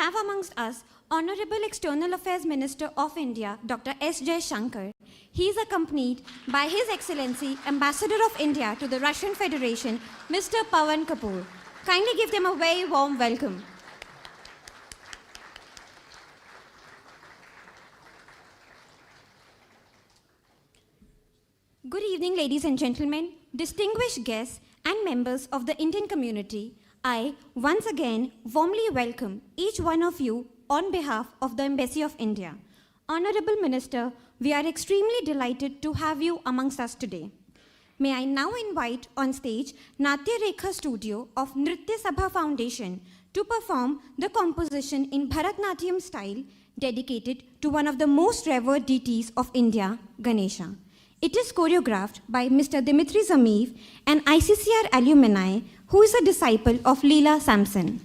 have amongst us Honorable External Affairs Minister of India, Dr. S. Jaishankar. He is accompanied by His Excellency Ambassador of India to the Russian Federation, Mr. Pawan Kapoor. Kindly give them a very warm welcome. Good evening, ladies and gentlemen, distinguished guests and members of the Indian community. I once again warmly welcome each one of you on behalf of the Embassy of India. Honorable Minister, we are extremely delighted to have you amongst us today. May I now invite on stage Natya Rekha Studio of Nritya Sabha Foundation to perform the composition in Bharatnatyam style dedicated to one of the most revered deities of India, Ganesha. It is choreographed by Mr. Dimitri Zameev, an ICCR alumni who is a disciple of Leela Samson.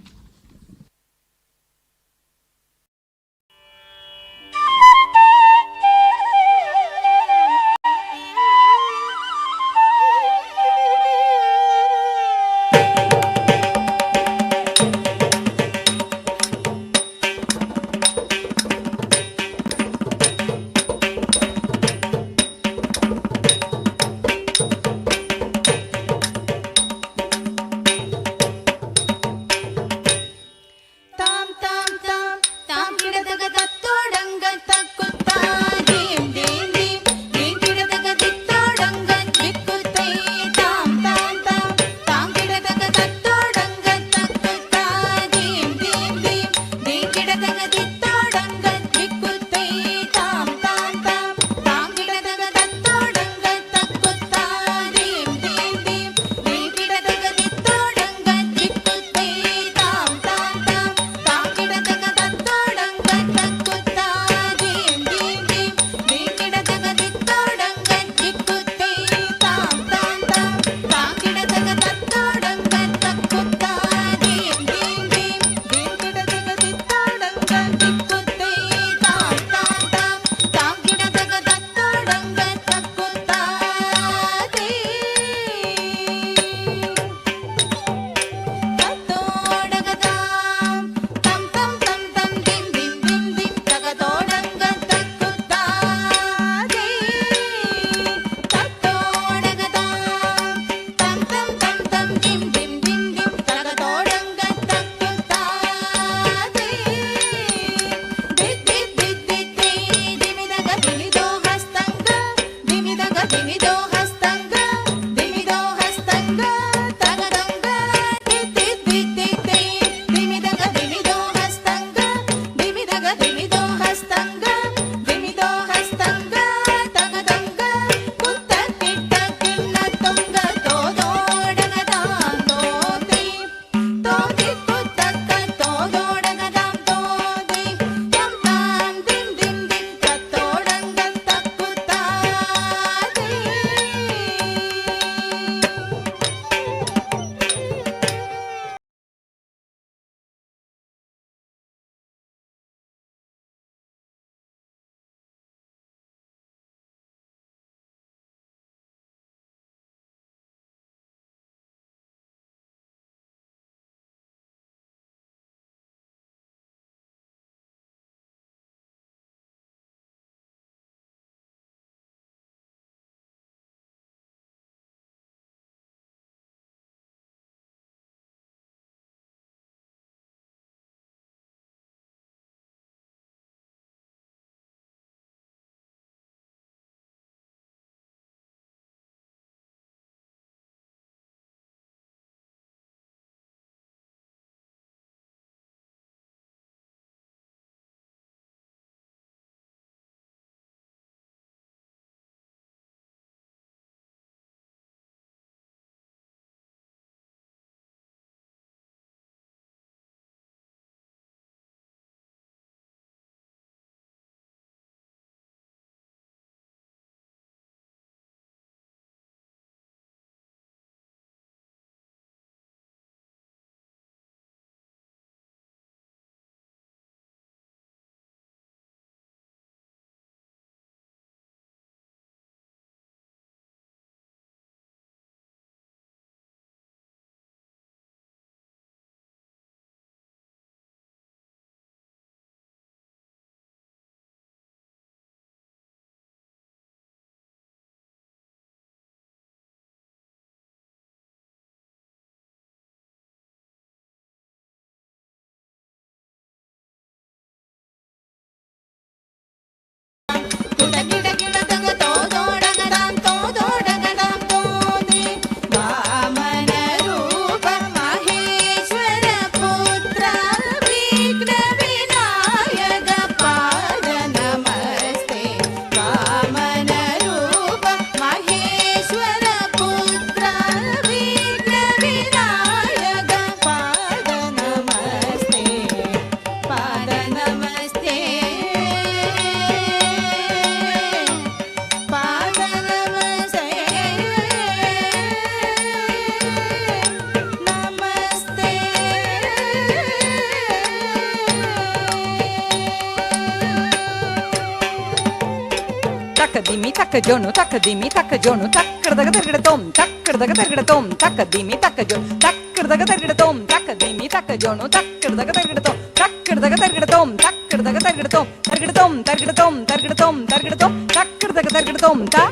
takadimi takajonu takadimi takajonu takkardaga targidatom takkardaga targidatom takadimi takajonu takkardaga targidatom takadimi takajonu takkardaga targidatom takkardaga targidatom takkardaga targidatom targidatom targidatom targidatom targidatom takkardaga targidatom ta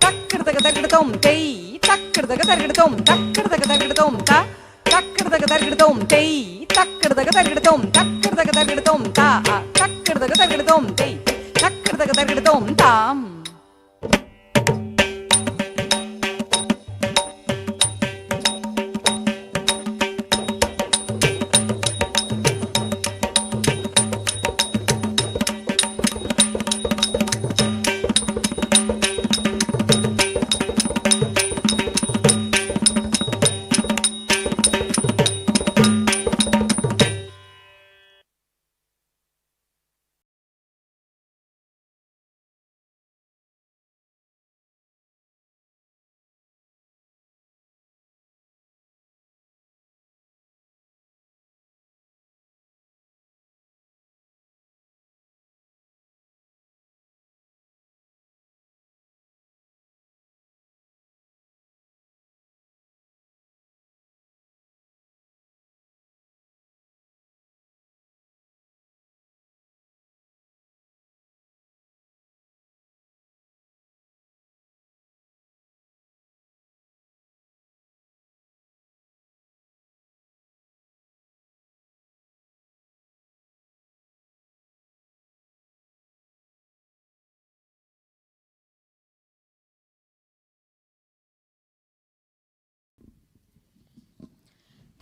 takkardaga targidatom tei takkardaga targidatom takkardaga targidatom ta takkardaga targidatom tei takkardaga targidatom takkardaga targidatom ta takkardaga targidatom tei takkardaga targidatom tam.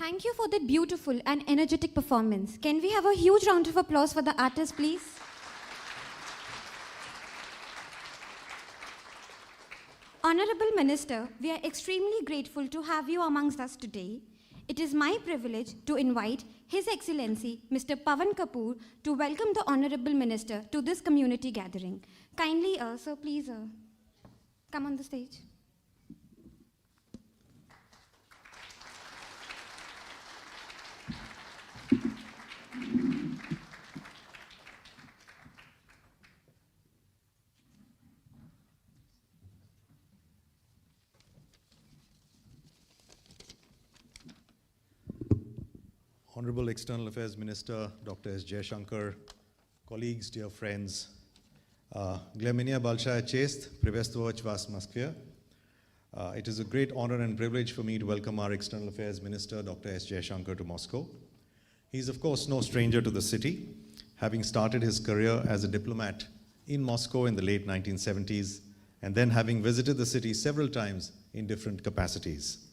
Thank you for that beautiful and energetic performance. Can we have a huge round of applause for the artist, please? Honorable Minister, we are extremely grateful to have you amongst us today. It is my privilege to invite His Excellency Mr. Pavan Kapoor to welcome the Honorable Minister to this community gathering. Kindly, sir, please come on the stage. Honorable External Affairs Minister, Dr. S. Jaishankar, colleagues, dear friends, Gleminia Balshaya Chest, Privestovich Vas Moskvia. It is a great honor and privilege for me to welcome our External Affairs Minister, Dr. S. Jaishankar, to Moscow. He is, of course, no stranger to the city, having started his career as a diplomat in Moscow in the late 1970s, and then having visited the city several times in different capacities.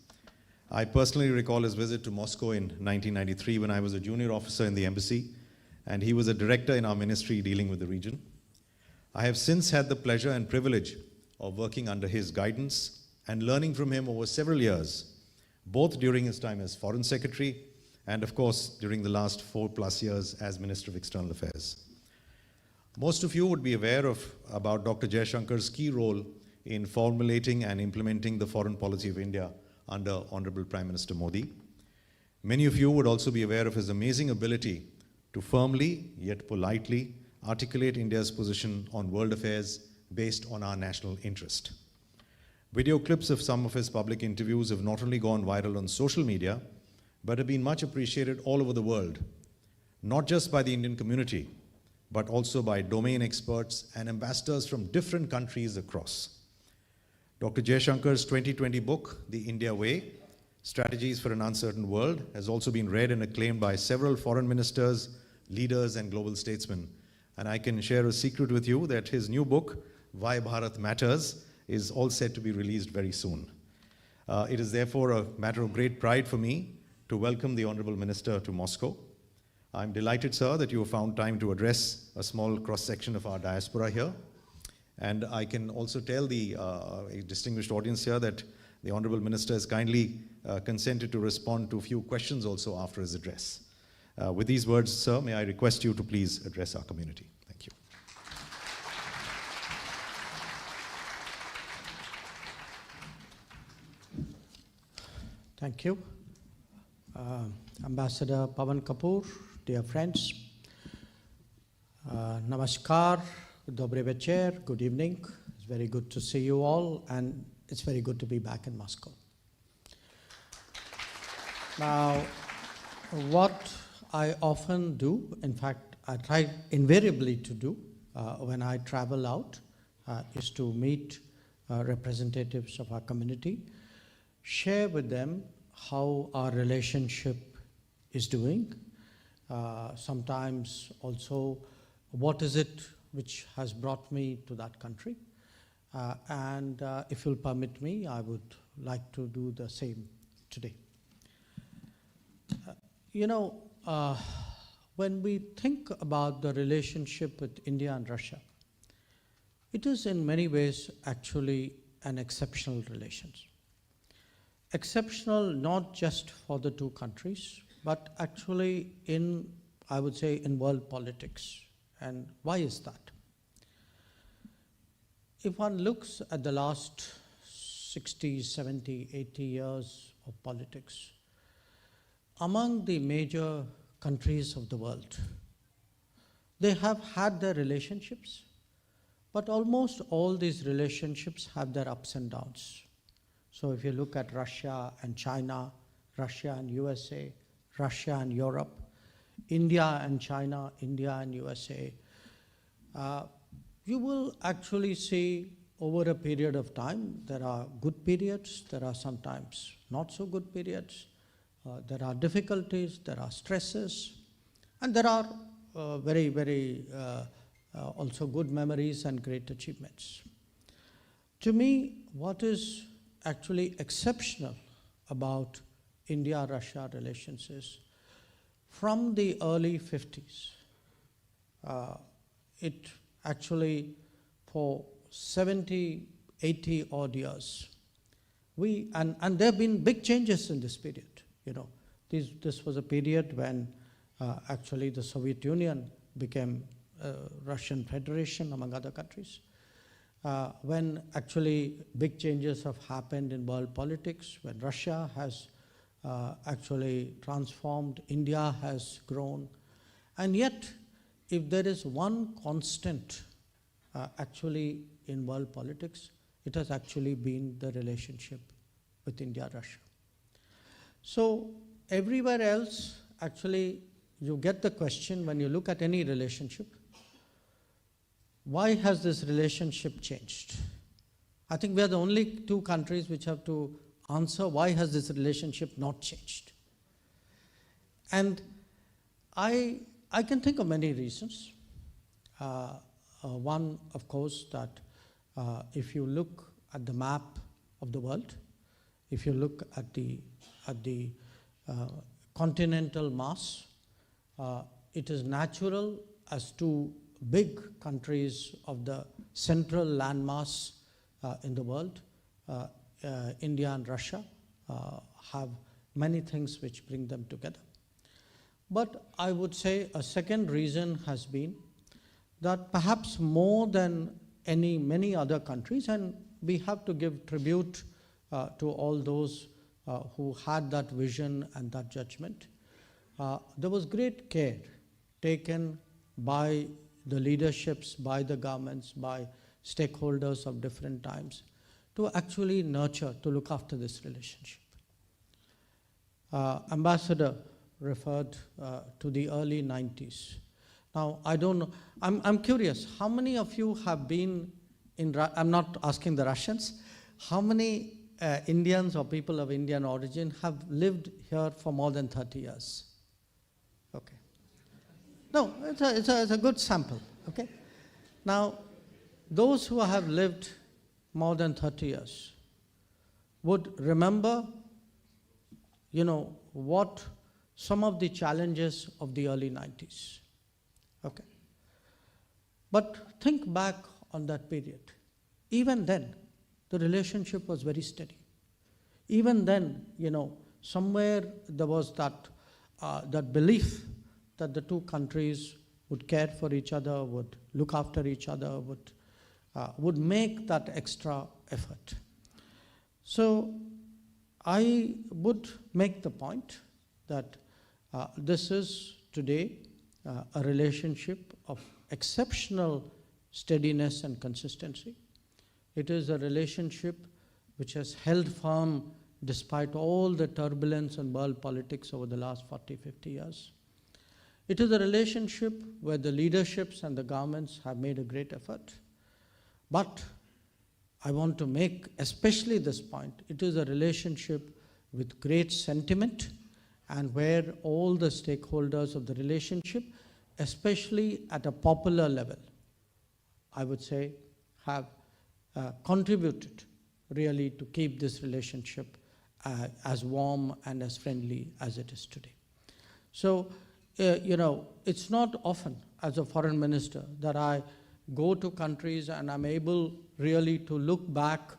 I personally recall his visit to Moscow in 1993 when I was a junior officer in the embassy, and he was a director in our ministry dealing with the region. I have since had the pleasure and privilege of working under his guidance and learning from him over several years, both during his time as Foreign Secretary and, of course, during the last 4+ years as Minister of External Affairs. Most of you would be aware about Dr. Jaishankar's key role in formulating and implementing the foreign policy of India under Honorable Prime Minister Modi. Many of you would also be aware of his amazing ability to firmly, yet politely, articulate India's position on world affairs based on our national interest. Video clips of some of his public interviews have not only gone viral on social media, but have been much appreciated all over the world, not just by the Indian community, but also by domain experts and ambassadors from different countries across. Dr. Jaishankar's 2020 book, The India Way, Strategies for an Uncertain World, has also been read and acclaimed by several foreign ministers, leaders, and global statesmen. And I can share a secret with you that his new book, Why Bharat Matters, is all set to be released very soon. It is therefore a matter of great pride for me to welcome the Honorable Minister to Moscow. I'm delighted, sir, that you have found time to address a small cross-section of our diaspora here. And I can also tell the distinguished audience here that the Honorable Minister has kindly consented to respond to a few questions also after his address. With these words, sir, may I request you to please address our community. Thank you. Thank you. Ambassador Pavan Kapoor, dear friends, Namaskar, Dobre Večer, good evening. It's very good to see you all, and it's very good to be back in Moscow. Now, what I often do, in fact, I try invariably to do when I travel out, is to meet representatives of our community, share with them how our relationship is doing, sometimes also what is it which has brought me to that country. And if you'll permit me, I would like to do the same today. When we think about the relationship with India and Russia, it is in many ways actually an exceptional relations. Exceptional not just for the two countries, but actually I would say, in world politics. And why is that? If one looks at the last 60, 70, 80 years of politics, among the major countries of the world, they have had their relationships, but almost all these relationships have their ups and downs. So if you look at Russia and China, Russia and USA, Russia and Europe, India and China, India and USA, you will actually see over a period of time, there are good periods, there are sometimes not so good periods, there are difficulties, there are stresses, and there are very, very also good memories and great achievements. To me, what is actually exceptional about India-Russia relations is from the early 50s, it actually for 70, 80 odd years, and there have been big changes in this period. This was a period when actually the Soviet Union became Russian Federation, among other countries. When actually big changes have happened in world politics, when Russia has actually transformed, India has grown. And yet, if there is one constant actually in world politics, it has actually been the relationship with India-Russia. So everywhere else, actually, you get the question when you look at any relationship, why has this relationship changed? I think we are the only two countries which have to answer, why has this relationship not changed? And I can think of many reasons. One, of course, that if you look at the map of the world, if you look at the continental mass, it is natural as two big countries of the central landmass in the world, India and Russia, have many things which bring them together. But I would say a second reason has been that perhaps more than many other countries, and we have to give tribute to all those who had that vision and that judgment, there was great care taken by the leaderships, by the governments, by stakeholders of different times to actually nurture, to look after this relationship. Ambassador referred to the early 90s. Now, I don't know, I'm curious, how many of you have been I'm not asking the Russians, how many Indians or people of Indian origin have lived here for more than 30 years? Okay. No, it's a good sample, okay? Now, those who have lived more than 30 years would remember, what some of the challenges of the early 90s, okay? But think back on that period. Even then, the relationship was very steady. Even then, somewhere there was that belief that the two countries would care for each other, would look after each other, would make that extra effort. So I would make the point that this is today a relationship of exceptional steadiness and consistency, It is a relationship which has held firm despite all the turbulence in world politics over the last 40, 50 years. It is a relationship where the leaderships and the governments have made a great effort. But I want to make especially this point, it is a relationship with great sentiment and where all the stakeholders of the relationship, especially at a popular level, I would say, have contributed really to keep this relationship as warm and as friendly as it is today. So, it's not often as a foreign minister that I go to countries and I'm able really to look back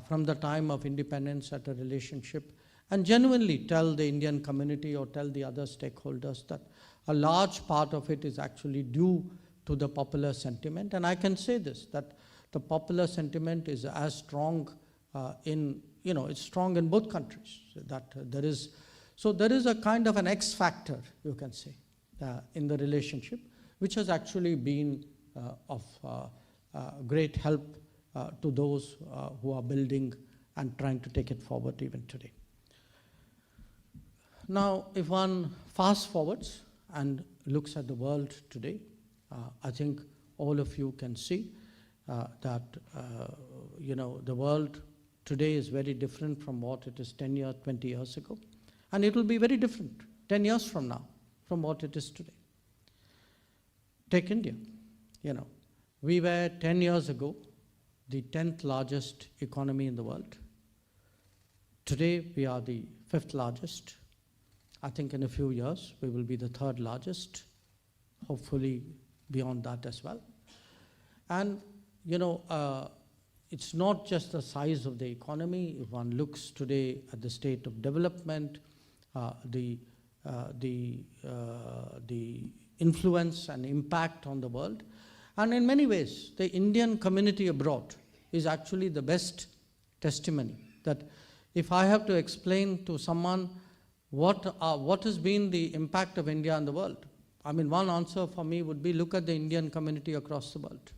from the time of independence at a relationship and genuinely tell the Indian community or tell the other stakeholders that a large part of it is actually due to the popular sentiment. And I can say this, that the popular sentiment is as strong it's strong in both countries. There is a kind of an X factor, you can say, in the relationship, which has actually been of great help to those who are building and trying to take it forward even today. Now, if one fast forwards and looks at the world today, I think all of you can see that the world today is very different from what it is 10 years, 20 years ago. And it will be very different 10 years from now from what it is today. Take India. We were 10 years ago the 10th largest economy in the world. Today we are the 5th largest. I think in a few years we will be the 3rd largest, hopefully beyond that as well. And it's not just the size of the economy. If one looks today at the state of development, the influence and impact on the world, and in many ways, the Indian community abroad is actually the best testimony that if I have to explain to someone what has been the impact of India on the world, one answer for me would be look at the Indian community across the world.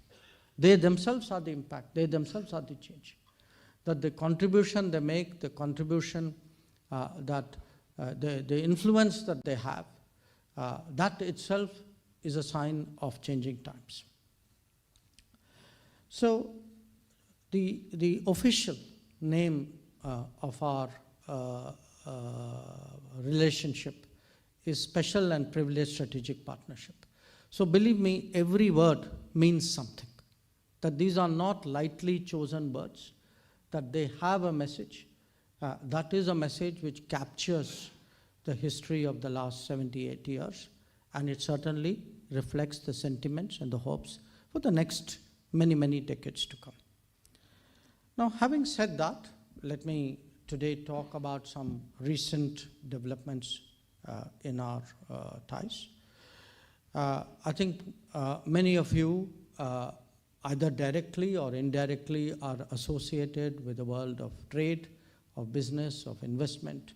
They themselves are the impact. They themselves are the change. That the contribution they make, the contribution the influence that they have, that itself is a sign of changing times. So the official name of our relationship is Special and Privileged Strategic Partnership. So believe me, every word means something. That these are not lightly chosen words, that they have a message. That is a message which captures the history of the last 78 years, and it certainly reflects the sentiments and the hopes for the next many, many decades to come. Now, having said that, let me today talk about some recent developments in our ties. I think many of you either directly or indirectly are associated with the world of trade, of business, of investment.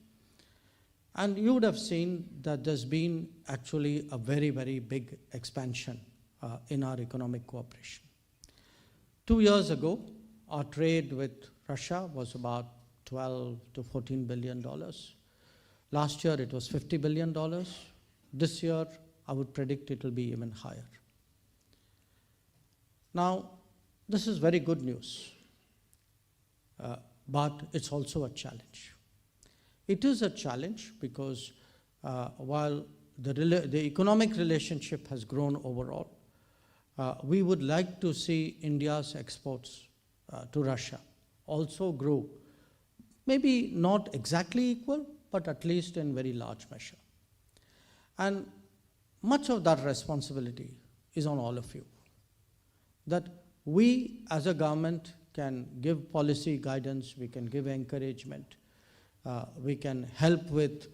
And you would have seen that there's been actually a very, very big expansion in our economic cooperation. 2 years ago, our trade with Russia was about $12 to $14 billion. Last year, it was $50 billion. This year, I would predict it will be even higher. Now, this is very good news, but it's also a challenge. It is a challenge because while the economic relationship has grown overall, we would like to see India's exports to Russia also grow, maybe not exactly equal, but at least in very large measure. And much of that responsibility is on all of you. That we as a government can give policy guidance, we can give encouragement, we can help with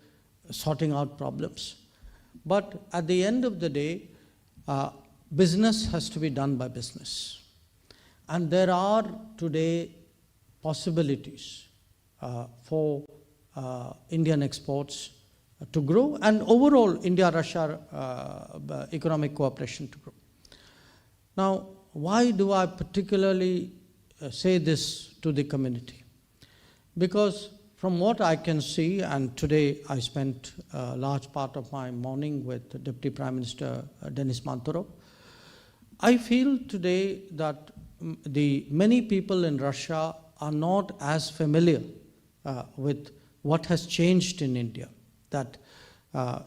sorting out problems. But at the end of the day, business has to be done by business. And there are today possibilities for Indian exports to grow and overall India-Russia economic cooperation to grow. Now, why do I particularly say this to the community. Because from what I can see, and today I spent a large part of my morning with Deputy Prime Minister Denis Manturov, I feel today that the many people in Russia are not as familiar with what has changed in India. That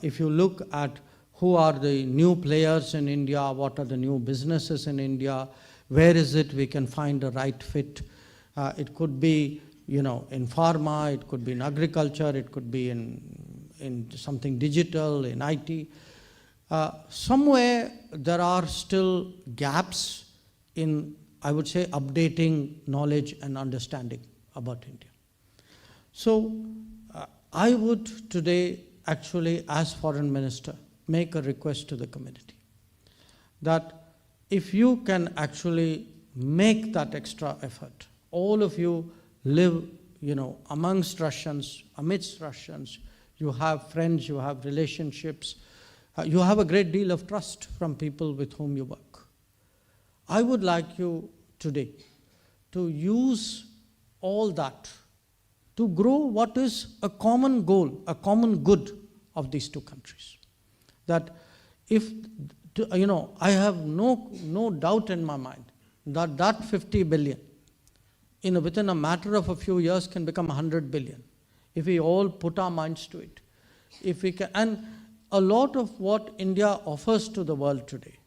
if you look at who are the new players in India, what are the new businesses in India, where is it we can find the right fit, it could be in pharma, it could be in agriculture, it could be in something digital, in IT. Somewhere there are still gaps in, I would say, updating knowledge and understanding about India. So I would today actually, as Foreign Minister, make a request to the community that if you can actually make that extra effort, all of you live, amongst Russians, amidst Russians, you have friends, you have relationships, you have a great deal of trust from people with whom you work. I would like you today to use all that to grow what is a common goal, a common good of these two countries. That if, I have no doubt in my mind that 50 billion, within a matter of a few years can become 100 billion, if we all put our minds to it. If we can, and a lot of what India offers to the world today,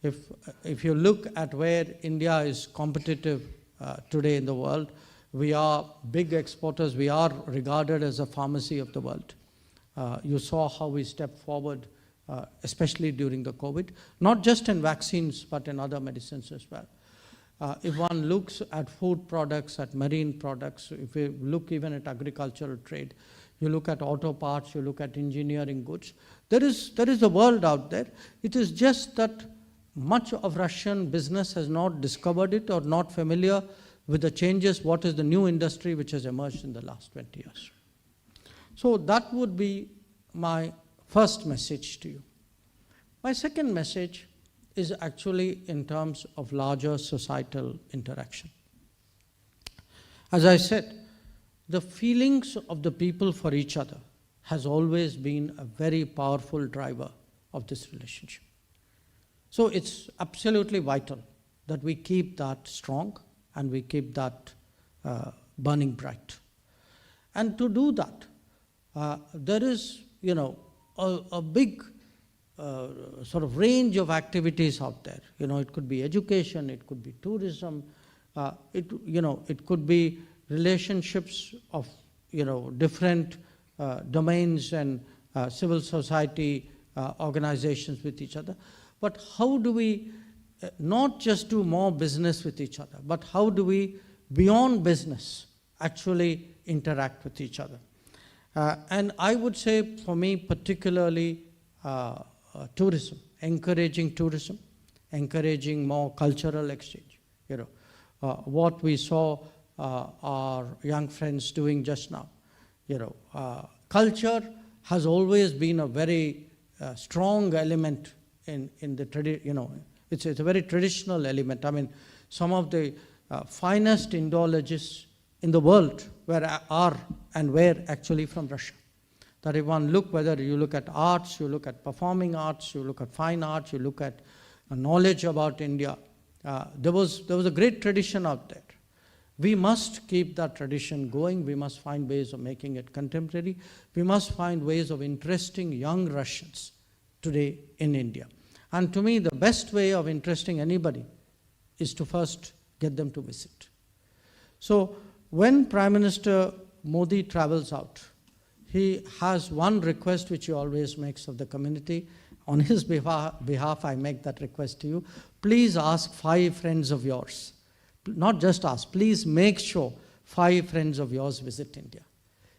if you look at where India is competitive today in the world, we are big exporters, we are regarded as a pharmacy of the world. You saw how we stepped forward, especially during the COVID, not just in vaccines, but in other medicines as well. If one looks at food products, at marine products, if you look even at agricultural trade, you look at auto parts, you look at engineering goods, there is a world out there. It is just that much of Russian business has not discovered it or not familiar with the changes, what is the new industry which has emerged in the last 20 years. So that would be my first message to you. My second message is actually in terms of larger societal interaction. As I said, the feelings of the people for each other has always been a very powerful driver of this relationship. So it's absolutely vital that we keep that strong and we keep that burning bright. And to do that, there is, a big sort of range of activities out there. It could be education, it could be tourism, it could be relationships of, different domains and civil society organizations with each other. But how do we not just do more business with each other, but how do we, beyond business, actually interact with each other? And I would say, for me, particularly tourism, encouraging more cultural exchange. What we saw our young friends doing just now. Culture has always been a very strong element in the it's a very traditional element. I mean, some of the finest Indologists in the world were actually from Russia. That if one whether you look at arts, you look at performing arts, you look at fine arts, you look at knowledge about India, there was a great tradition out there. We must keep that tradition going. We must find ways of making it contemporary. We must find ways of interesting young Russians today in India. And to me, the best way of interesting anybody is to first get them to visit. So when Prime Minister Modi travels out, he has one request which he always makes of the community. On his behalf, I make that request to you. Please ask 5 friends of yours. Not just ask, please make sure 5 friends of yours visit India.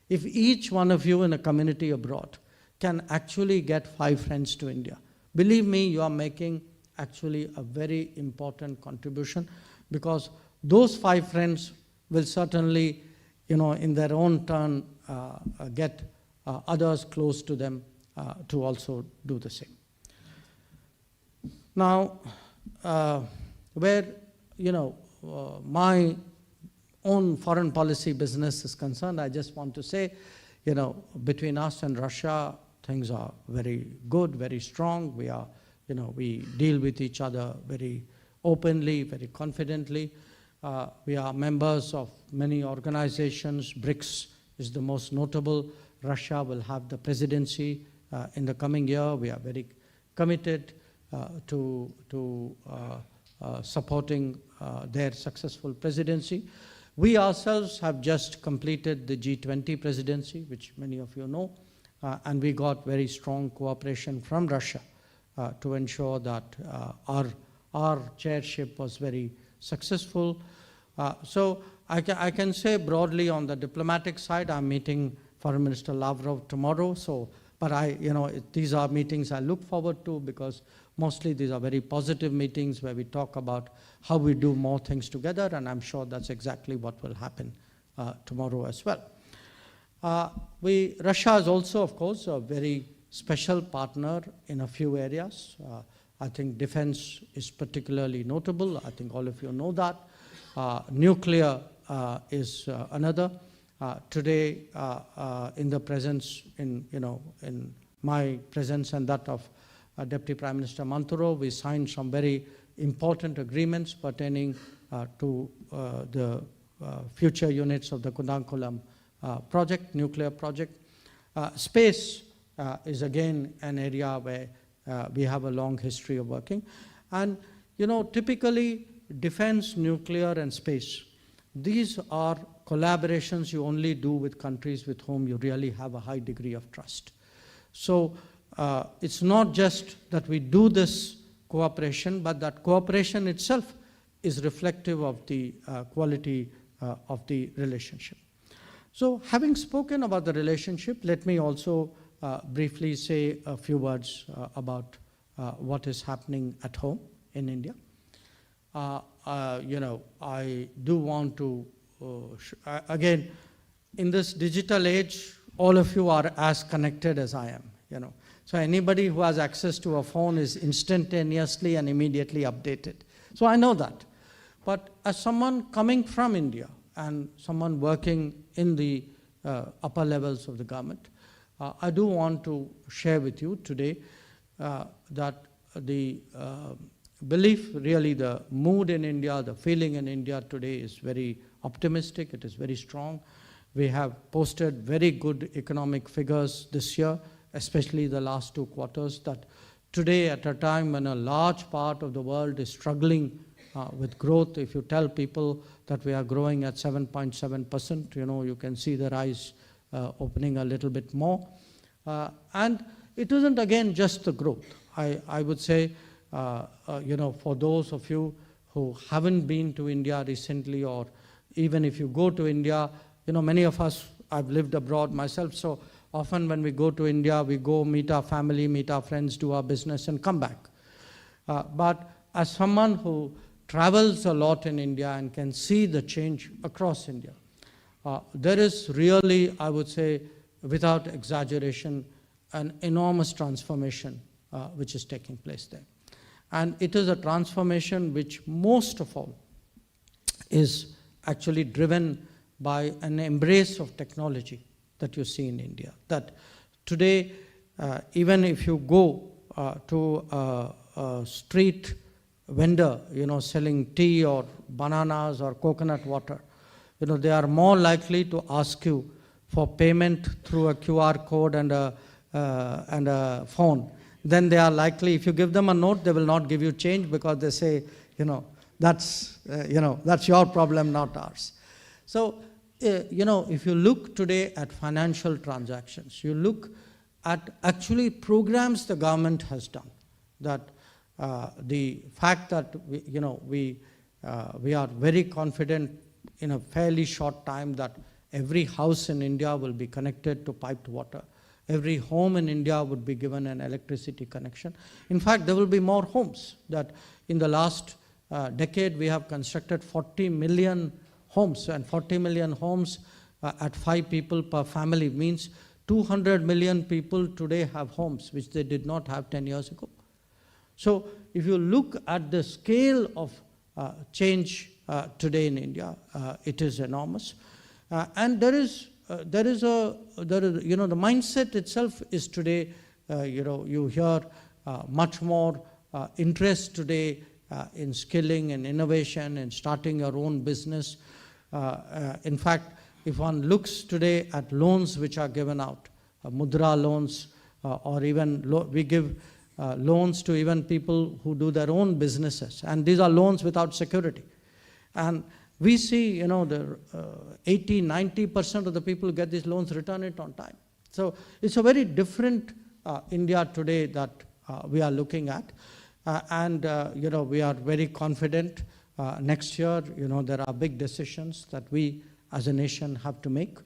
If each one of you in a community abroad can actually get 5 friends to India, believe me, you are making actually a very important contribution, because those 5 friends will certainly, in their own turn, get others close to them to also do the same. Now, my own foreign policy business is concerned, I just want to say, between us and Russia, things are very good, very strong. We are, we deal with each other very openly, very confidently. We are members of many organizations. BRICS is the most notable. Russia will have the presidency in the coming year. We are very committed to supporting their successful presidency. We ourselves have just completed the G20 presidency, which many of you know, and we got very strong cooperation from Russia to ensure that our chairship was very successful. So I can say broadly on the diplomatic side, I'm meeting Foreign Minister Lavrov tomorrow. But these are meetings I look forward to, because mostly these are very positive meetings where we talk about how we do more things together, and I'm sure that's exactly what will happen tomorrow as well. Russia is also, of course, a very special partner in a few areas. I think defense is particularly notable. I think all of you know that. Nuclear is another. Today, in the presence, in my presence and that of Deputy Prime Minister Manturo, we signed some very important agreements pertaining to the future units of the Kudankulam project, nuclear project. Space is again an area where we have a long history of working. And, typically defense, nuclear, and space, these are collaborations you only do with countries with whom you really have a high degree of trust. So it's not just that we do this cooperation, but that cooperation itself is reflective of the quality of the relationship. So having spoken about the relationship, let me also briefly say a few words about what is happening at home in India. I do want to, again, in this digital age, all of you are as connected as I am, So anybody who has access to a phone is instantaneously and immediately updated. So I know that. But as someone coming from India and someone working in the upper levels of the government, I do want to share with you today that the belief, really the mood in India, the feeling in India today is very optimistic, it is very strong. We have posted very good economic figures this year, especially the last 2 quarters, that today at a time when a large part of the world is struggling with growth, if you tell people that we are growing at 7.7%, you can see their eyes opening a little bit more. And it isn't again just the growth. I would say, for those of you who haven't been to India recently, or even if you go to India, many of us, I've lived abroad myself, so often when we go to India, we go meet our family, meet our friends, do our business and come back. But as someone who travels a lot in India and can see the change across India, there is really, I would say, without exaggeration, an enormous transformation which is taking place there. And it is a transformation which most of all is actually driven by an embrace of technology that you see in India. That today, even if you go to a street vendor, selling tea or bananas or coconut water, they are more likely to ask you for payment through a QR code and a phone. Then they are likely, if you give them a note, they will not give you change, because they say, that's your problem, not ours. So, if you look today at financial transactions, you look at actually programs the government has done, that the fact that we are very confident in a fairly short time that every house in India will be connected to piped water. Every home in India would be given an electricity connection. In fact, there will be more homes. That in the last decade, we have constructed 40 million homes, and 40 million homes at 5 people per family means 200 million people today have homes, which they did not have 10 years ago. So if you look at the scale of change today in India. It is enormous. And the mindset itself is today, you hear much more interest today in skilling and innovation and starting your own business. In fact, if one looks today at loans which are given out, mudra loans, or even we give loans to even people who do their own businesses, and these are loans without security. And we see, the 80-90% of the people who get these loans return it on time. So it's a very different India today that we are looking at. We are very confident next year. There are big decisions that we as a nation have to make.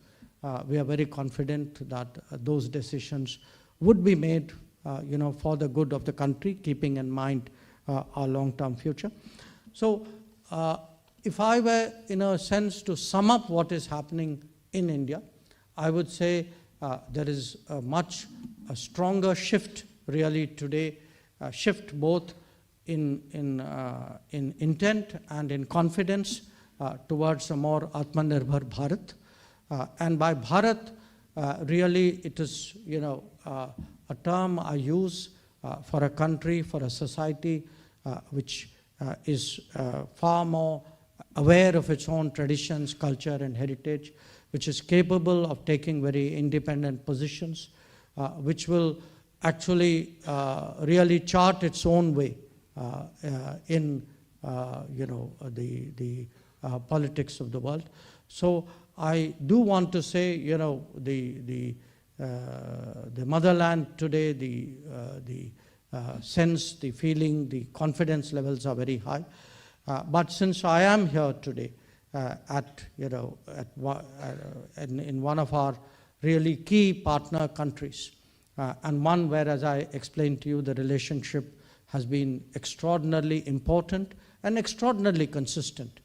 We are very confident that those decisions would be made for the good of the country, keeping in mind our long-term future. So if I were, in a sense, to sum up what is happening in India, I would say there is a much stronger shift really today, shift both in intent and in confidence towards a more Atmanirbhar Bharat. And by Bharat, really it is, a term I use for a country, for a society which is far more aware of its own traditions, culture and heritage, which is capable of taking very independent positions, which will actually really chart its own way in the politics of the world. So I do want to say, the motherland today, the sense, the feeling, the confidence levels are very high. But since I am here today in one of our really key partner countries, and one where, as I explained to you, the relationship has been extraordinarily important and extraordinarily consistent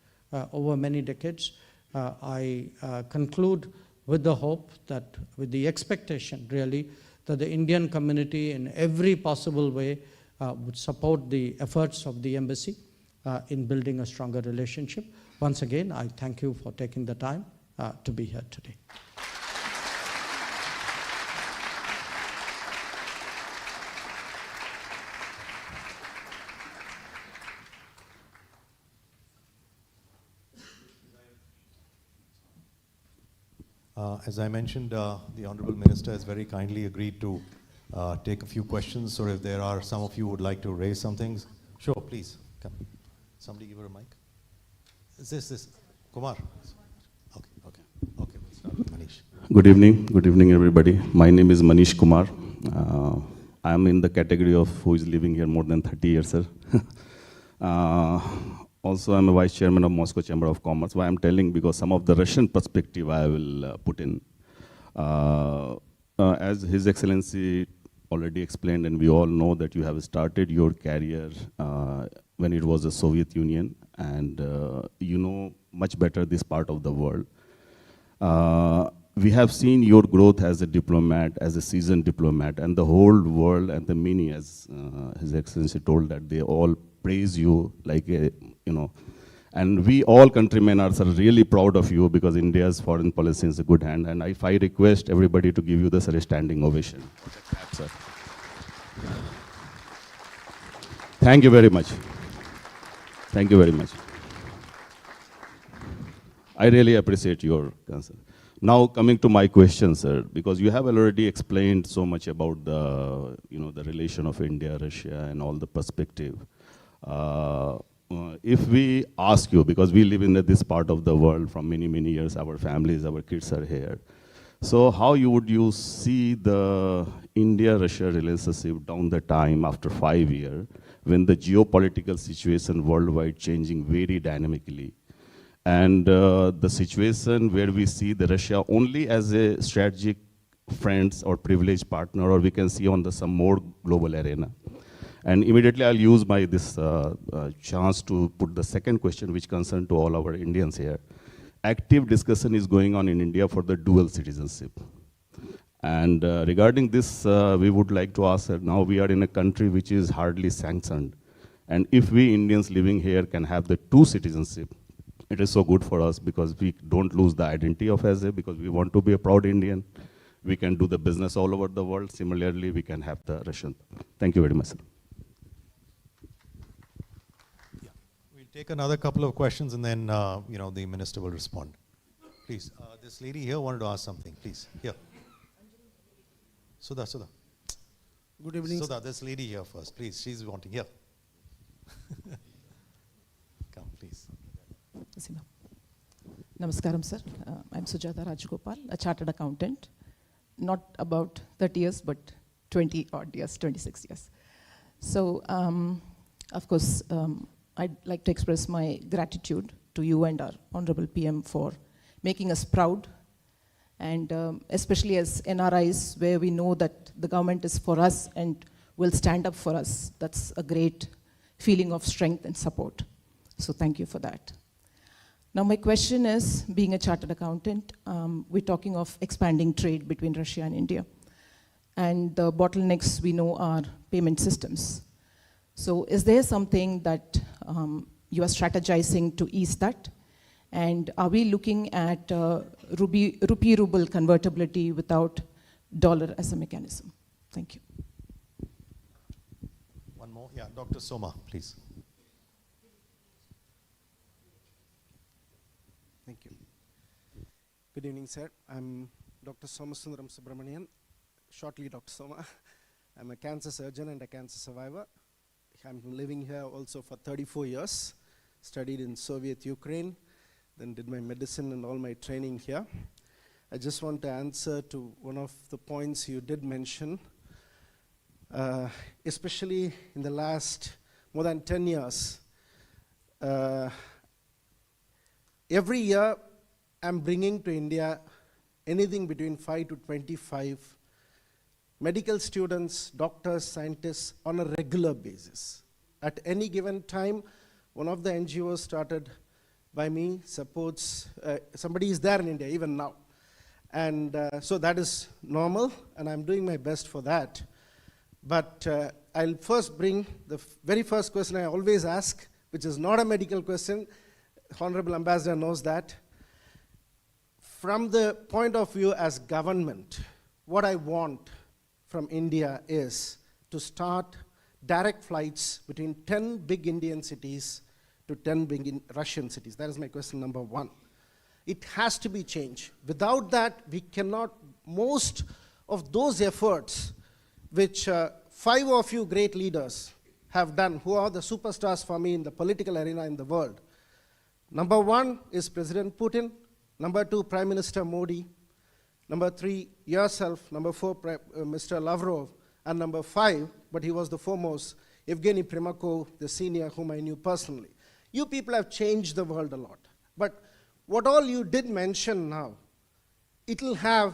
over many decades, I conclude with the hope that, with the expectation really, that the Indian community in every possible way would support the efforts of the embassy in building a stronger relationship. Once again, I thank you for taking the time to be here today. As I mentioned, the Honorable Minister has very kindly agreed to take a few questions. So if there are some of you who would like to raise some things, sure, please, come. Somebody give her a mic. Is this Kumar? Okay, we'll start with Manish. Good evening everybody. My name is Manish Kumar. I am in the category of who is living here more than 30 years, sir. Also, I'm a vice chairman of Moscow Chamber of Commerce. Why I'm telling, because some of the Russian perspective I will put in. As His Excellency already explained, and we all know that you have started your career when it was the Soviet Union, and you know much better this part of the world. We have seen your growth as a diplomat, as a seasoned diplomat, and the whole world and the many, as His Excellency told, that they all praise you like a, and we all countrymen are really proud of you, because India's foreign policy is a good hand. And if I request everybody to give you the standing ovation. Sir. Thank you very much. Thank you very much. I really appreciate your concern. Now coming to my question, sir, because you have already explained so much about the, the relation of India, Russia, and all the perspective. If we ask you, because we live in this part of the world from many, many years, our families, our kids are here. So how would you see the India-Russia relationship down the time after 5 years, when the geopolitical situation worldwide changing very dynamically? And the situation where we see the Russia only as a strategic friends or privileged partner, or we can see on some more global arena. And immediately I'll use this chance to put the second question, which concerns to all our Indians here. Active discussion is going on in India for the dual citizenship. And regarding this, we would like to ask, now we are in a country which is hardly sanctioned. And if we Indians living here can have the two citizenship, it is so good for us because we don't lose the identity of SA because we want to be a proud Indian. We can do the business all over the world. Similarly, we can have the Russian. Thank you very much, sir. We'll take another couple of questions and then, the minister will respond. Please, this lady here wanted to ask something. Please, here. Sudha. Good evening. Sudha, this lady here first, please. She's wanting here. Come, please. Sima. Namaskaram, sir. I'm Sujata Rajgopal, a chartered accountant. Not about 30 years, but 20 odd years, 26 years. So, of course, I'd like to express my gratitude to you and our Honorable PM for making us proud, and especially as NRIs, where we know that the government is for us and will stand up for us. That's a great feeling of strength and support. So thank you for that. Now my question is, being a chartered accountant, we're talking of expanding trade between Russia and India. And the bottlenecks we know are payment systems. So is there something that you are strategizing to ease that? And are we looking at rupee ruble convertibility without dollar as a mechanism? Thank you. One more. Yeah, Dr. Soma, please. Thank you. Good evening, sir. I'm Dr. Somasundaram Subramanian, shortly Dr. Soma. I'm a cancer surgeon and a cancer survivor. I'm living here also for 34 years, studied in Soviet Ukraine, then did my medicine and all my training here. I just want to answer to one of the points you did mention, especially in the last more than 10 years. Every year, I'm bringing to India anything between 5 to 25 medical students, doctors, scientists on a regular basis. At any given time, one of the NGOs started by me supports, somebody is there in India even now. And so that is normal, and I'm doing my best for that. But I'll first bring the very first question I always ask, which is not a medical question. Honorable Ambassador knows that. From the point of view as government, what I want from India is to start direct flights between 10 big Indian cities to 10 big Russian cities. That is my question number one. It has to be changed. Without that, we cannot, most of those efforts which 5 of you great leaders have done, who are the superstars for me in the political arena in the world. Number 1 is President Putin. Number 2, Prime Minister Modi. Number 3, yourself. Number 4, Mr. Lavrov. And number 5, but he was the foremost, Evgeny Primakov, the senior, whom I knew personally. You people have changed the world a lot. But what all you did mention now, it will have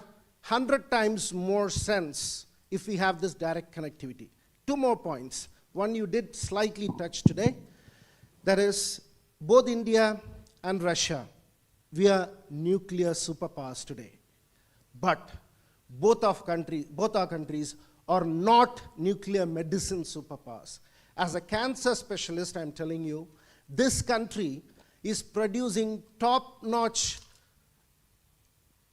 100 times more sense if we have this direct connectivity. 2 more points. One you did slightly touch today. That is, both India and Russia, we are nuclear superpowers today. But both our countries are not nuclear medicine superpowers. As a cancer specialist, I'm telling you, this country is producing top-notch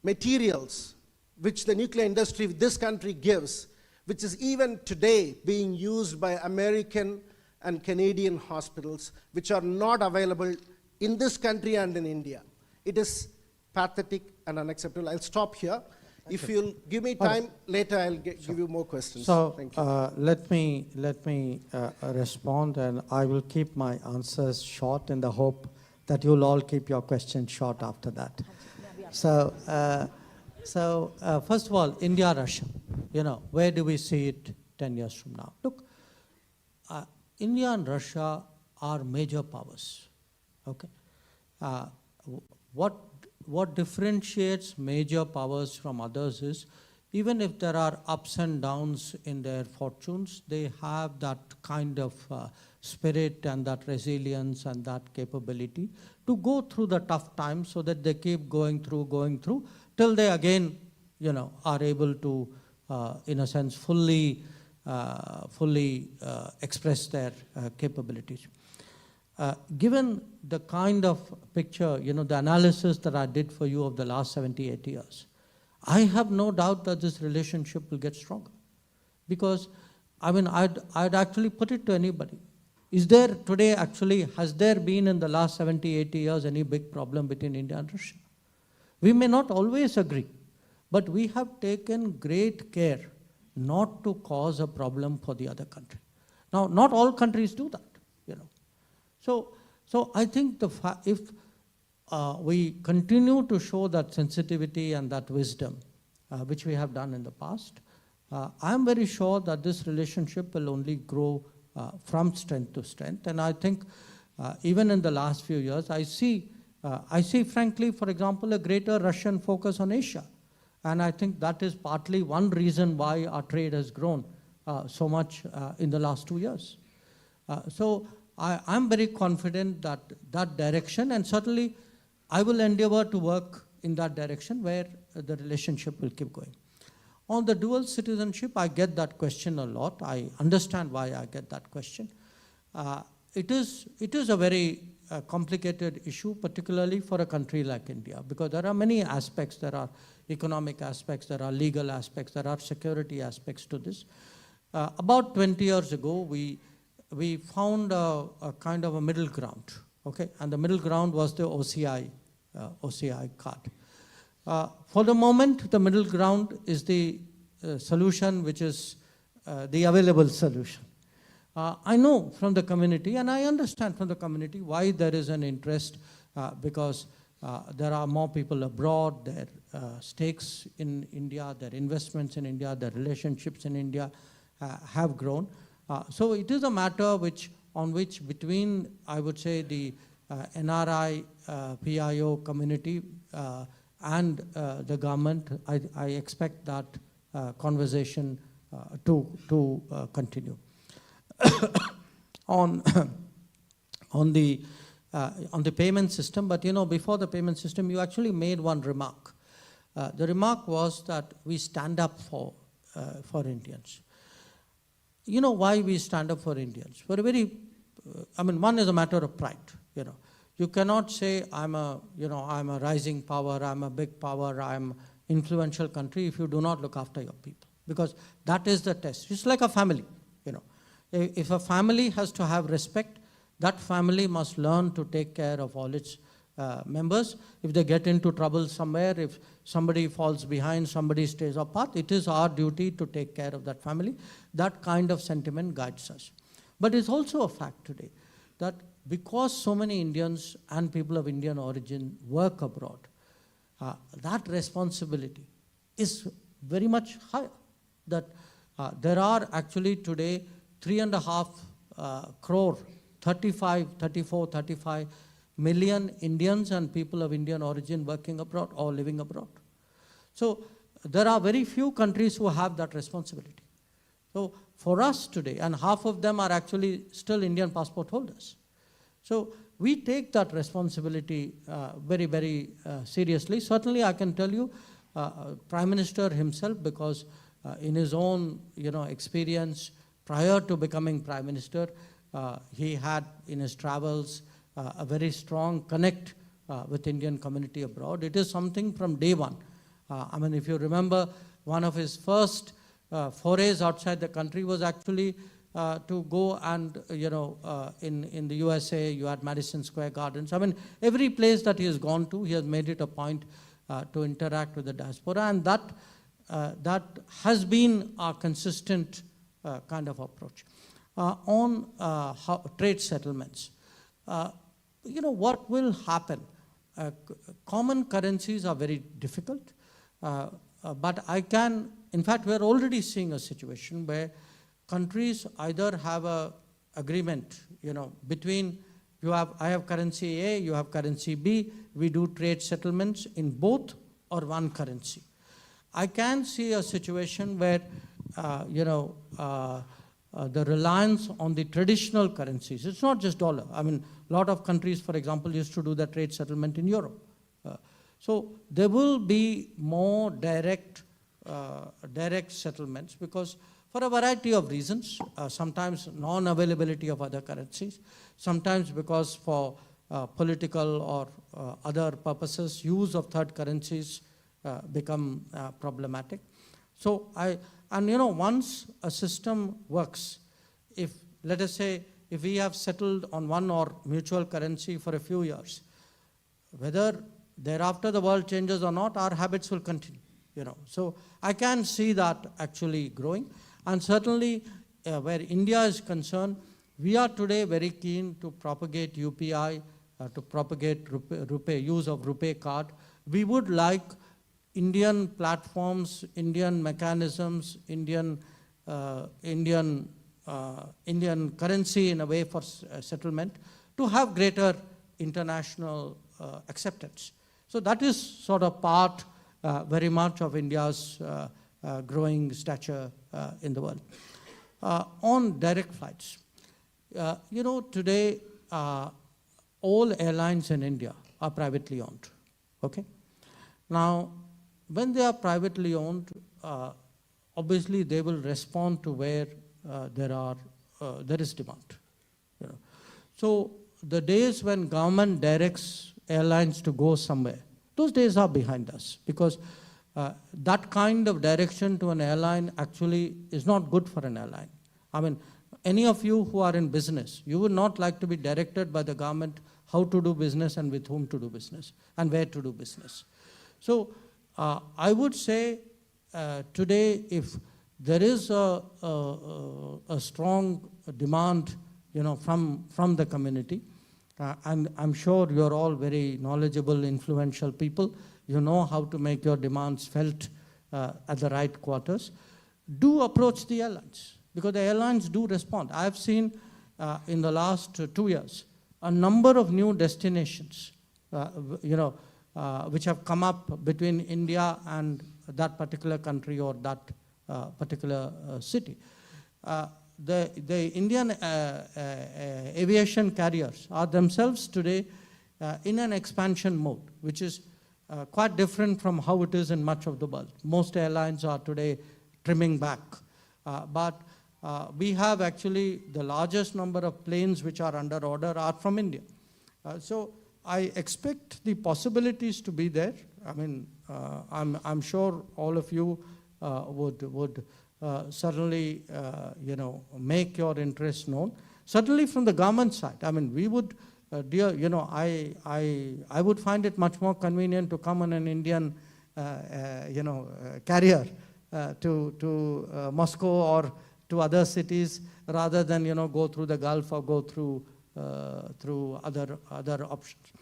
materials which the nuclear industry of this country gives, which is even today being used by American and Canadian hospitals, which are not available in this country and in India. It is pathetic and unacceptable. I'll stop here. If you'll give me time, later I'll give you more questions. So Thank you. let me respond, and I will keep my answers short in the hope that you'll all keep your questions short after that. So first of all, India-Russia, where do we see it 10 years from now? Look, India and Russia are major powers, okay? What differentiates major powers from others is, even if there are ups and downs in their fortunes, they have that kind of spirit and that resilience and that capability to go through the tough times so that they keep going through, till they again, are able to, in a sense, fully express their capabilities. given the kind of picture, the analysis that I did for you of the last 78 years, I have no doubt that this relationship will get stronger. Because, I'd actually put it to anybody. Is there today actually, has there been in the last 70, 80 years any big problem between India and Russia? We may not always agree, but we have taken great care not to cause a problem for the other country. Now, not all countries do that, So I think if we continue to show that sensitivity and that wisdom, which we have done in the past, I'm very sure that this relationship will only grow from strength to strength. And I think even in the last few years, I see, frankly, for example, a greater Russian focus on Asia. And I think that is partly one reason why our trade has grown so much in the last 2 years. So I'm very confident that that direction, and certainly I will endeavor to work in that direction where the relationship will keep going. On the dual citizenship, I get that question a lot. I understand why I get that question. It is a very complicated issue, particularly for a country like India, because there are many aspects. There are economic aspects, there are legal aspects, there are security aspects to this. About 20 years ago, we found a kind of a middle ground, okay? And the middle ground was the OCI card. For the moment, the middle ground is the solution which is the available solution. I know from the community, and I understand from the community why there is an interest, because there are more people abroad, their stakes in India, their investments in India, their relationships in India have grown. So it is a matter on which between, I would say, the NRI, PIO community and the government, I expect that conversation to continue. on the payment system, but before the payment system, you actually made one remark. The remark was that we stand up for Indians. You know why we stand up for Indians? For a very, one is a matter of pride. You cannot say I'm a rising power, I'm a big power, I'm influential country if you do not look after your people, because that is the test. It's like a family. If a family has to have respect, that family must learn to take care of all its members. If they get into trouble somewhere, if somebody falls behind, somebody stays apart, it is our duty to take care of that family. That kind of sentiment guides us. But it's also a fact today that because so many Indians and people of Indian origin work abroad, that responsibility is very much higher. That there are actually today 3.5 crore, 35 million Indians and people of Indian origin working abroad or living abroad. So there are very few countries who have that responsibility. So for us today, and half of them are actually still Indian passport holders. So we take that responsibility very, very seriously. Certainly I can tell you, Prime Minister himself, because in his own experience prior to becoming Prime Minister, he had in his travels a very strong connect with Indian community abroad. It is something from day one. If you remember, one of his first forays outside the country was actually to go and, in the USA, you had Madison Square Gardens. Every place that he has gone to, he has made it a point to interact with the diaspora, and that has been our consistent kind of approach. On trade settlements, what will happen? Common currencies are very difficult, but in fact, we're already seeing a situation where countries either have a agreement, between I have currency A, you have currency B, we do trade settlements in both or one currency. I can see a situation where, the reliance on the traditional currencies, it's not just dollar. A lot of countries, for example, used to do the trade settlement in Europe. So there will be more direct settlements because, for a variety of reasons, sometimes non-availability of other currencies, sometimes because for political or other purposes, use of third currencies become problematic. So once a system works, if, let us say, if we have settled on one or mutual currency for a few years, whether thereafter the world changes or not, our habits will continue. So I can see that actually growing. And certainly where India is concerned, we are today very keen to propagate UPI, to propagate RuPay, use of RuPay card. We would like Indian platforms, Indian mechanisms, Indian currency in a way for settlement to have greater international acceptance. So that is sort of part very much of India's growing stature in the world. On direct flights, today all airlines in India are privately owned, okay? Now, when they are privately owned, obviously they will respond to where there is demand. So the days when government directs airlines to go somewhere, those days are behind us, because that kind of direction to an airline actually is not good for an airline. I mean, any of you who are in business, you would not like to be directed by the government how to do business and with whom to do business and where to do business. So I would say today, if there is a strong demand, from the community, and I'm sure you're all very knowledgeable, influential people. You know how to make your demands felt at the right quarters. Do approach the airlines, because the airlines do respond. I've seen in the last 2 years a number of new destinations, which have come up between India and that particular country or that particular city. The Indian aviation carriers are themselves today in an expansion mode, which is quite different from how it is in much of the world. Most airlines are today trimming back. But we have actually the largest number of planes which are under order are from India. So I expect the possibilities to be there. I mean, I'm sure all of you would certainly, make your interest known. Certainly from the government side, I mean, we would, I would find it much more convenient to come on an Indian, carrier to Moscow or to other cities rather than, go through the Gulf or go through other options.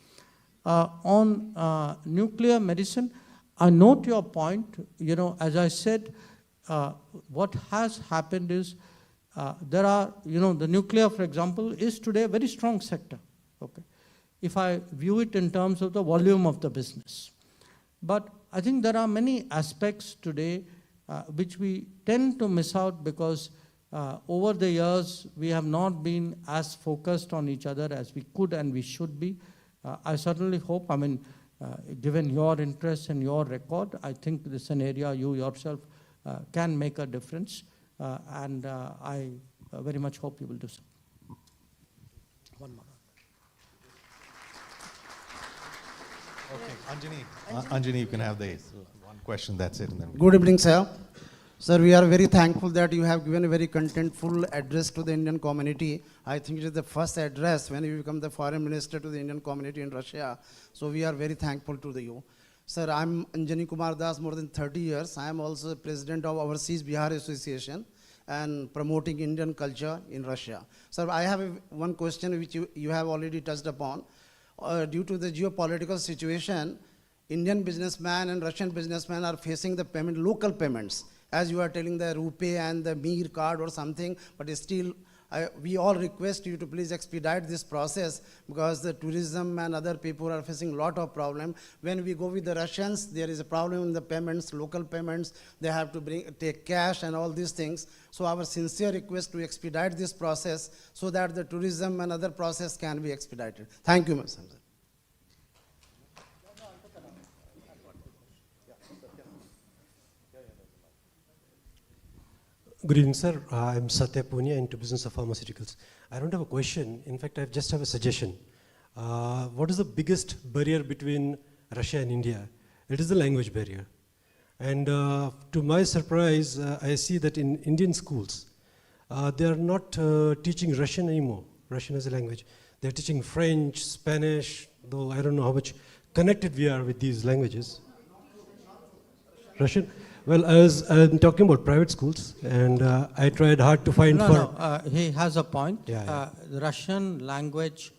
On nuclear medicine, I note your point. As I said, what has happened is there are, the nuclear, for example, is today a very strong sector, okay, if I view it in terms of the volume of the business. But I think there are many aspects today which we tend to miss out because over the years we have not been as focused on each other as we could and we should be. I certainly hope, given your interest and your record, I think this is an area you yourself can make a difference, and I very much hope you will do so. One more. Okay, Anjani, you can have the one question, that's it. And then Good evening, sir. Sir, we are very thankful that you have given a very contentful address to the Indian community. I think it is the first address when you become the foreign minister to the Indian community in Russia. So we are very thankful to you. Sir, I'm Anjani Kumar Das, more than 30 years. I am also the president of Overseas Bihar Association and promoting Indian culture in Russia. Sir, I have one question which you have already touched upon. Due to the geopolitical situation, Indian businessmen and Russian businessmen are facing the local payments. As you are telling the RuPay and the Mir card or something, but still we all request you to please expedite this process because the tourism and other people are facing a lot of problem. When we go with the Russians, there is a problem in the payments, local payments. They have to take cash and all these things. So our sincere request to expedite this process so that the tourism and other process can be expedited. Thank you, Mr. Good evening, sir. I'm Satya Punya into business of pharmaceuticals. I don't have a question. In fact, I just have a suggestion. What is the biggest barrier between Russia and India? It is the language barrier. And to my surprise, I see that in Indian schools, they are not teaching Russian anymore, Russian as a language. They're teaching French, Spanish, though I don't know how much connected we are with these languages. Russian? Well, I'm talking about private schools, and I tried hard to find He has a point. Yeah. The Russian language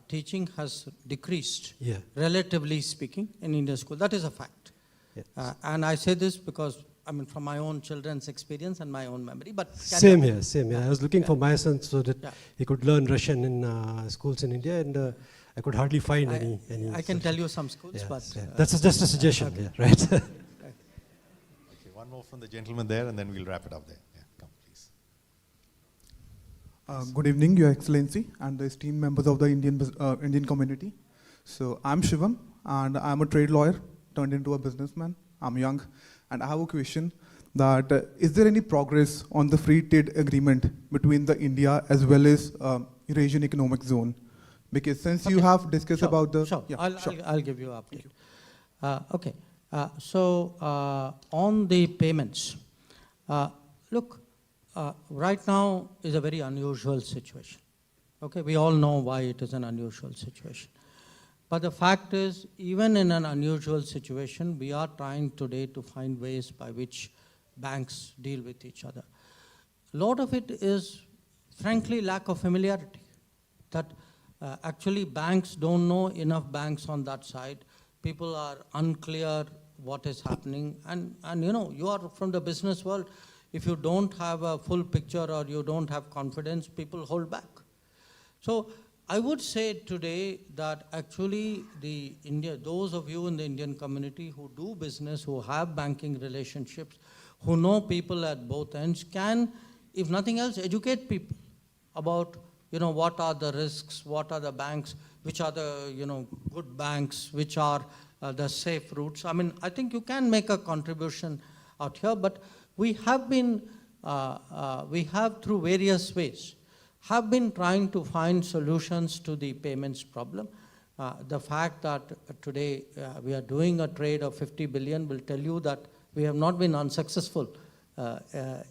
teaching has decreased, Yeah. relatively speaking, in Indian school. That is a fact. Yes. And I say this because, I mean, from my own children's experience and my own memory. But Same here, same here. I was looking for my son so that Yeah. he could learn Russian in schools in India, and I could hardly find any. I can tell you some schools, Yeah, but yeah. That's just a suggestion, yeah, right? Okay, one more from the gentleman there, and then we'll wrap it up there. Yeah, come, please. Good evening, Your Excellency, and the esteemed members of the Indian community. So I'm Shivam, and I'm a trade lawyer turned into a businessman. I'm young, and I have a question that is there any progress on the free trade agreement between the India as well as Eurasian Economic Zone? Because since you have discussed Sure, about the... Sure, Yeah, I'll give you an update. Okay, so on the payments, look, right now is a very unusual situation. Okay, we all know why it is an unusual situation. But the fact is, even in an unusual situation, we are trying today to find ways by which banks deal with each other. A lot of it is, frankly, lack of familiarity. That actually banks don't know enough banks on that side. People are unclear what is happening. And you know, you are from the business world. If you don't have a full picture or you don't have confidence, people hold back. So I would say today that actually those of you in the Indian community who do business, who have banking relationships, who know people at both ends, can, if nothing else, educate people about, you know, what are the risks, what are the banks, which are the, you know, good banks, which are the safe routes. I mean, I think you can make a contribution out here, but we have been, through various ways, have been trying to find solutions to the payments problem. The fact that today we are doing a trade of 50 billion will tell you that we have not been unsuccessful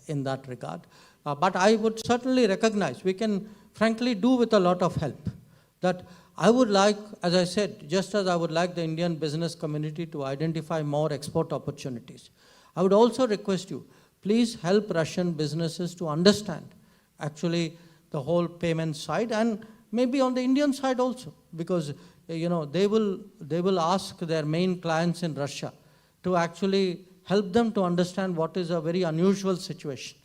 in that regard. But I would certainly recognize we can frankly do with a lot of help. That I would like, as I said, just as I would like the Indian business community to identify more export opportunities, I would also request you, please help Russian businesses to understand actually the whole payment side, and maybe on the Indian side also, because you know they will ask their main clients in Russia to actually help them to understand what is a very unusual situation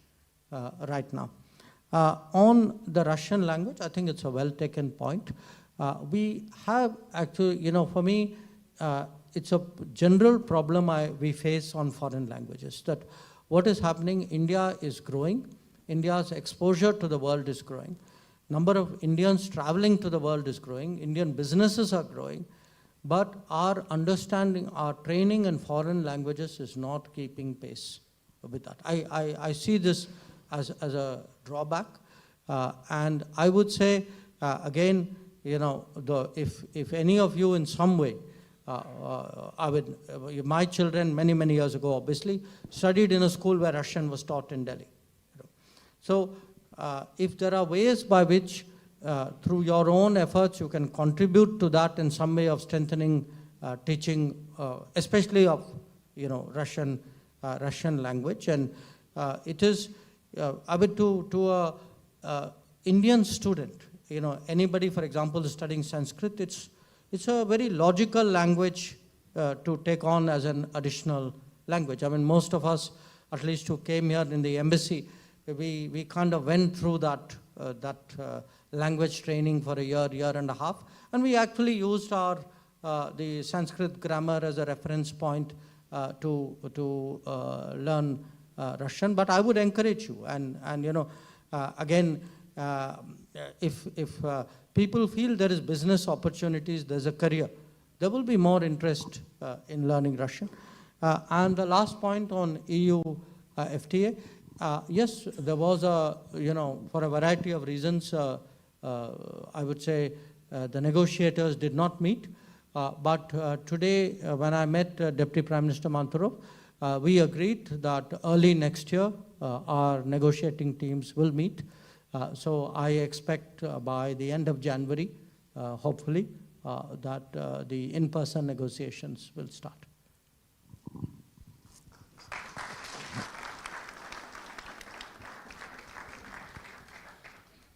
right now. On the Russian language, I think it's a well taken point. We have actually, you know, for me, it's a general problem we face on foreign languages, that what is happening, India is growing. India's exposure to the world is growing. Number of Indians traveling to the world is growing. Indian businesses are growing. But our understanding, our training in foreign languages is not keeping pace with that. I see this as a drawback. And I would say, again, you know, if any of you in some way, my children many years ago, obviously, studied in a school where Russian was taught in Delhi. So if there are ways by which, through your own efforts, you can contribute to that in some way of strengthening teaching, especially of, you know, Russian language, and it is, I would to a Indian student, you know, anybody, for example, studying Sanskrit, it's a very logical language to take on as an additional language. I mean, most of us, at least who came here in the embassy, we kind of went through that language training for a year and a half, and we actually used the Sanskrit grammar as a reference point to learn Russian. But I would encourage you, and you know, again, if people feel there is business opportunities, there's a career, there will be more interest in learning Russian. And the last point on EU FTA, Yes, there was a, for a variety of reasons, I would say the negotiators did not meet. But today, when I met Deputy Prime Minister Manturov, we agreed that early next year, our negotiating teams will meet. So I expect by the end of January, hopefully, that the in-person negotiations will start.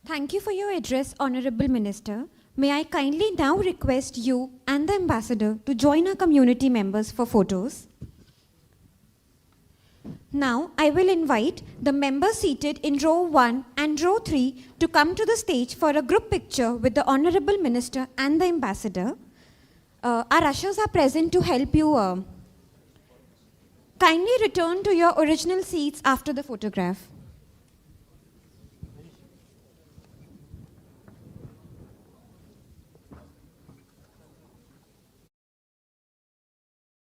Thank you for your address, Honorable Minister. May I kindly now request you and the Ambassador to join our community members for photos. Now, I will invite the members seated in row 1 and row 3 to come to the stage for a group picture with the Honorable Minister and the Ambassador. Our ushers are present to help you. Kindly return to your original seats after the photograph.